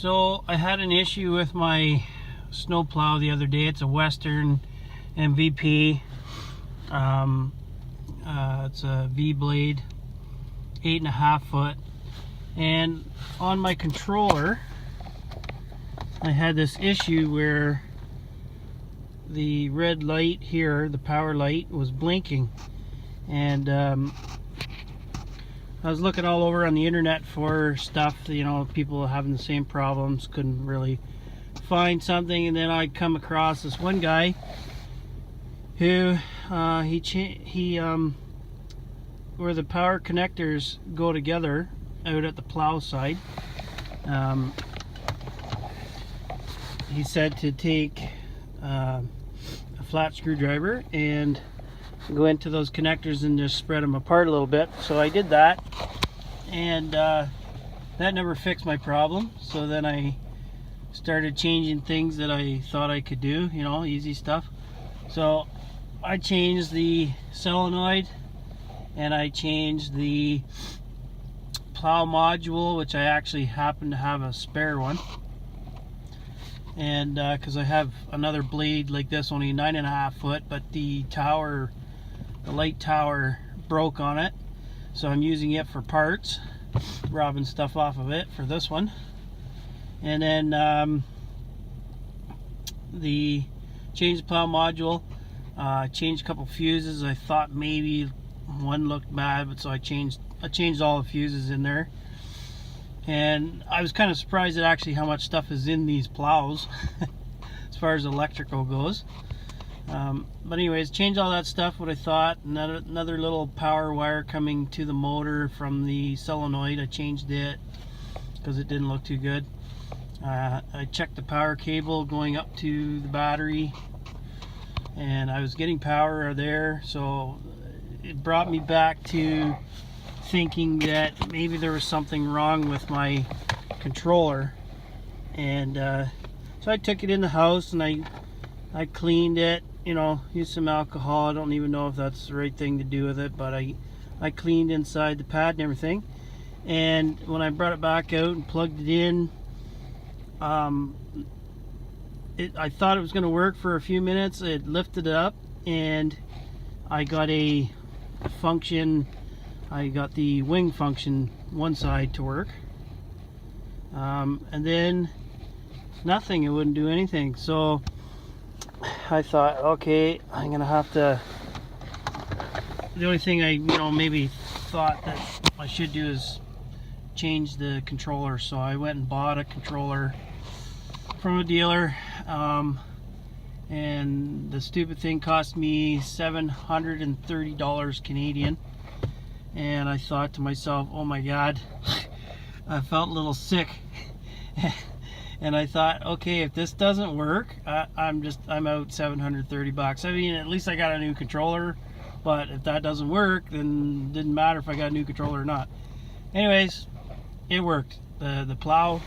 So I had an issue with my snow plow the other day. It's a Western MVP. It's a V blade, 8.5 foot, and on my controller I had this issue where the red light here, the power light, was blinking, and I was looking all over on the internet for stuff, you know, people having the same problems, couldn't really find something, and then I come across this one guy who where the power connectors go together out at the plow side, he said to take a flat screwdriver and go into those connectors and just spread them apart a little bit. So I did that, and that never fixed my problem. So then I started changing things that I thought I could do, you know, easy stuff. So I changed the solenoid, and I changed the plow module, which I actually happen to have a spare one, and because I have another blade like this, only 9.5 foot, but the light tower broke on it, so I'm using it for parts, robbing stuff off of it for this one. And then changed the plow module, changed a couple fuses. I thought maybe one looked bad, but so I changed all the fuses in there. And I was kind of surprised at actually how much stuff is in these plows as far as electrical goes. But anyways, changed all that stuff, what I thought. Another little power wire coming to the motor from the solenoid, I changed it because it didn't look too good. I checked the power cable going up to the battery, and I was getting power there, so it brought me back to thinking that maybe there was something wrong with my controller. And so I took it in the house and I cleaned it, you know, used some alcohol. I don't even know if that's the right thing to do with it, but I cleaned inside the pad and everything. And when I brought it back out and plugged it in, I thought it was going to work for a few minutes. It lifted it up, and I got a function. I got the wing function one side to work, and then nothing. It wouldn't do anything. So I thought, okay, I'm gonna have to. The only thing I, maybe thought that I should do is change the controller. So I went and bought a controller from a dealer, and the stupid thing cost me $730 Canadian. And I thought to myself, oh my god, I felt a little sick. And I thought, okay, if this doesn't work, I'm out $730. I mean, at least I got a new controller, but if that doesn't work, then it didn't matter if I got a new controller or not. Anyways, it worked. The plow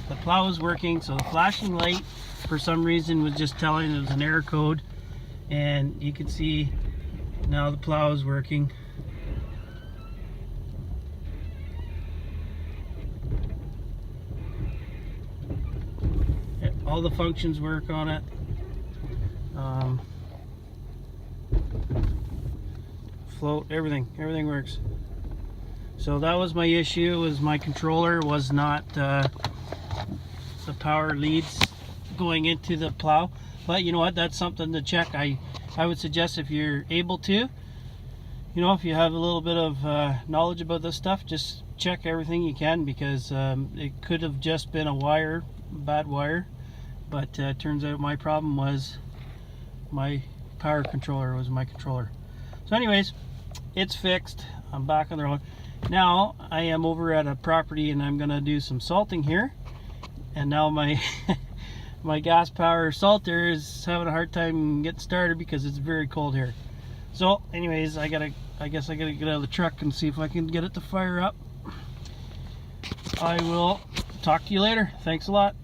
was working, so the flashing light for some reason was just telling it was an error code, and you can see now the plow is working. All the functions work on it. Float, everything works. So that was my issue, was my controller was not the power leads going into the plow. But you know what, that's something to check. I would suggest, if you're able to, if you have a little bit of knowledge about this stuff, just check everything you can, because it could have just been a bad wire. But turns out my problem was my power controller was my controller. So anyways, it's fixed. I'm back on the road. Now I am over at a property, and I'm gonna do some salting here. And now my my gas power salter is having a hard time getting started because it's very cold here. So anyways, I guess I gotta get out of the truck and see if I can get it to fire up. I will talk to you later. Thanks a lot.